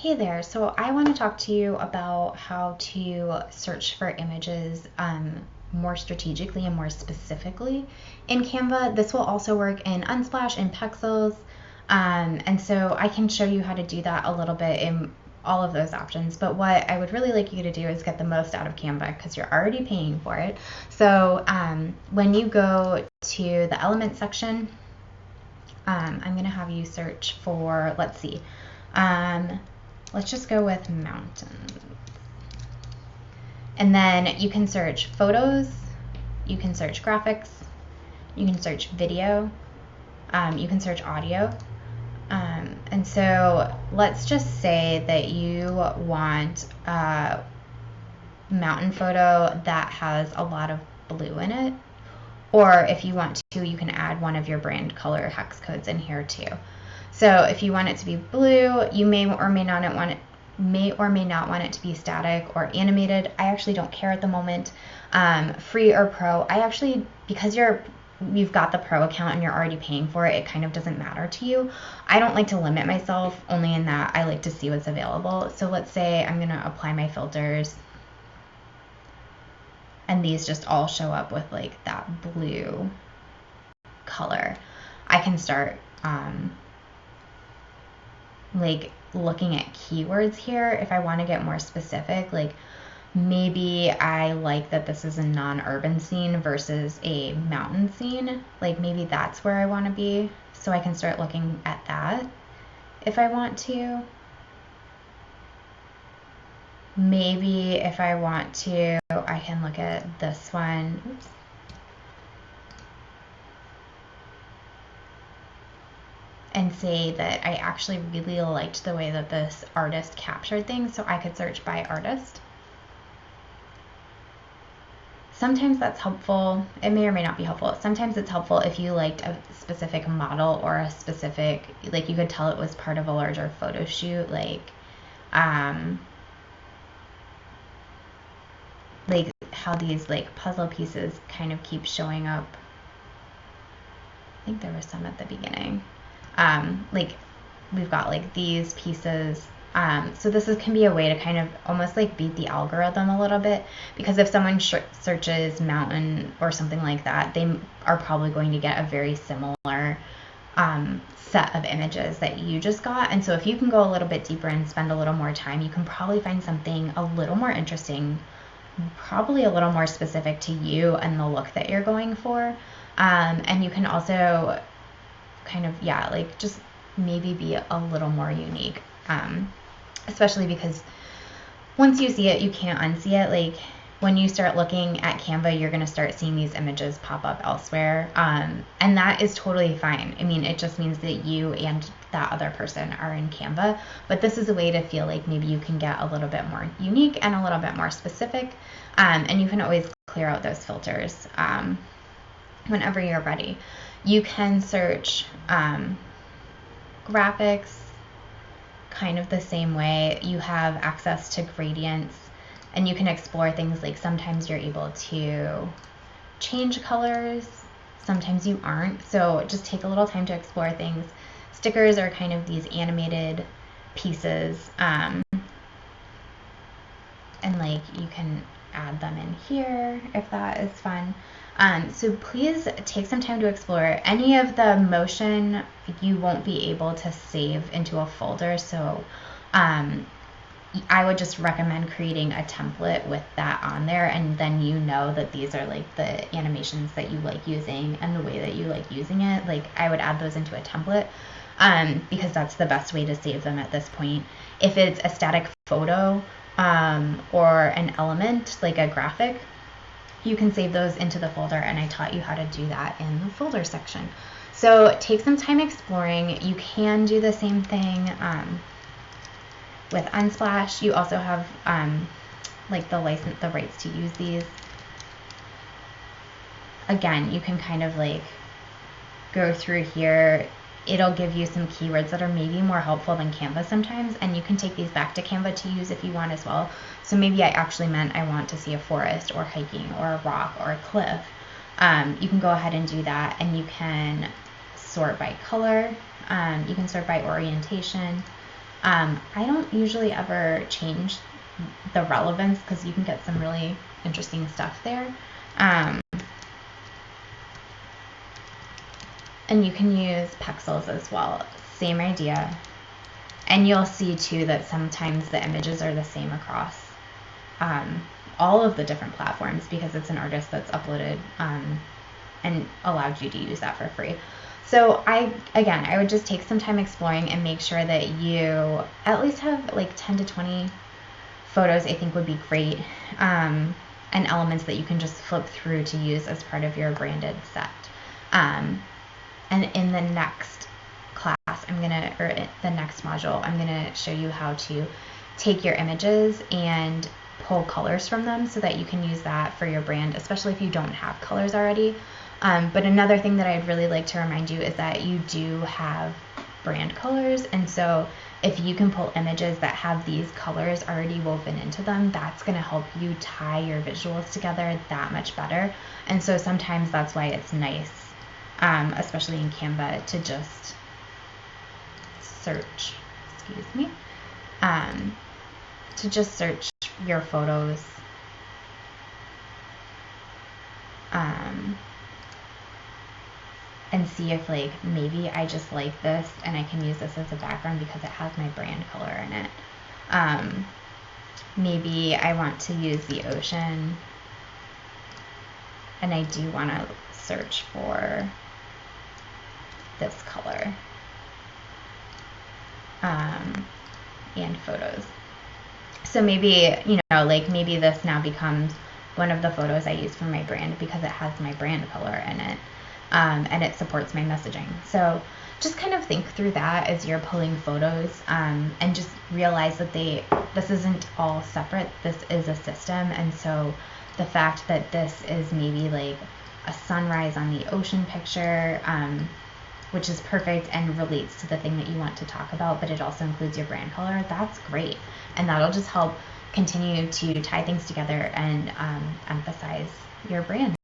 Hey there, so I want to talk to you about how to search for images more strategically and more specifically in Canva. This will also work in Unsplash and Pexels, and so I can show you how to do that a little bit in all of those options. But what I would really like you to do is get the most out of Canva because you're already paying for it. So when you go to the element section, I'm going to have you search for, let's see, let's just go with mountains. And then you can search photos, you can search graphics, you can search video, you can search audio. And so let's just say that you want a mountain photo that has a lot of blue in it. Or if you want to, you can add one of your brand color hex codes in here too. So if you want it to be blue, you may or may not want it to be static or animated. I actually don't care at the moment. Free or pro. I actually, because you've got the pro account and you're already paying for it, it kind of doesn't matter to you. I don't like to limit myself, only in that I like to see what's available. So let's say I'm gonna apply my filters, and these just all show up with like that blue color. I can start like looking at keywords here if I want to get more specific. Like maybe I like that this is a non-urban scene versus a mountain scene. Like maybe that's where I want to be. So I can start looking at that if I want to. Maybe if I want to, I can look at this one. Oops. And say that I actually really liked the way that this artist captured things, so I could search by artist. Sometimes that's helpful. It may or may not be helpful. Sometimes it's helpful if you liked a specific model or a specific, like you could tell it was part of a larger photo shoot, like how these like puzzle pieces kind of keep showing up. I think there was some at the beginning. Like we've got like these pieces. So this can be a way to kind of almost like beat the algorithm a little bit, because if someone searches mountain or something like that, they are probably going to get a very similar set of images that you just got. And so if you can go a little bit deeper and spend a little more time, you can probably find something a little more interesting, probably a little more specific to you and the look that you're going for. And you can also kind of, like just maybe be a little more unique, especially because once you see it, you can't unsee it. Like when you start looking at Canva, you're going to start seeing these images pop up elsewhere, and that is totally fine. I mean, it just means that you and that other person are in Canva, but this is a way to feel like maybe you can get a little bit more unique and a little bit more specific, and you can always clear out those filters whenever you're ready. You can search graphics kind of the same way. You have access to gradients, and you can explore things like sometimes you're able to change colors, sometimes you aren't. So just take a little time to explore things. Stickers are kind of these animated pieces, and like you can add them in here if that is fun. So please take some time to explore. Any of the motion you won't be able to save into a folder, so I would just recommend creating a template with that on there, and then you know that these are like the animations that you like using and the way that you like using it. Like I would add those into a template, because that's the best way to save them at this point. If it's a static photo or an element like a graphic, you can save those into the folder, and I taught you how to do that in the folder section. So take some time exploring. You can do the same thing with Unsplash. You also have like the rights to use these. Again, you can kind of like go through here. It'll give you some keywords that are maybe more helpful than Canva sometimes, and you can take these back to Canva to use if you want as well. So maybe I actually meant I want to see a forest or hiking or a rock or a cliff. You can go ahead and do that, and you can sort by color. You can sort by orientation. I don't usually ever change the relevance because you can get some really interesting stuff there. And you can use pixels as well. Same idea. And you'll see too that sometimes the images are the same across all of the different platforms because it's an artist that's uploaded and allowed you to use that for free. So I would just take some time exploring and make sure that you at least have like 10 to 20 photos. I think would be great, and elements that you can just flip through to use as part of your branded set. And in the next class, the next module, I'm gonna show you how to take your images and pull colors from them so that you can use that for your brand, especially if you don't have colors already. But another thing that I'd really like to remind you is that you do have brand colors, and so if you can pull images that have these colors already woven into them, that's going to help you tie your visuals together that much better. And so sometimes that's why it's nice, especially in Canva, to just search, search your photos and see if like maybe I just like this and I can use this as a background because it has my brand color in it. Maybe I want to use the ocean and I do want to search for this color and photos. So maybe, like maybe this now becomes one of the photos I use for my brand because it has my brand color in it. And it supports my messaging. So just kind of think through that as you're pulling photos, and just realize that this isn't all separate. This is a system. And so the fact that this is maybe like a sunrise on the ocean picture, which is perfect and relates to the thing that you want to talk about, but it also includes your brand color, that's great. And that'll just help continue to tie things together and emphasize your brand.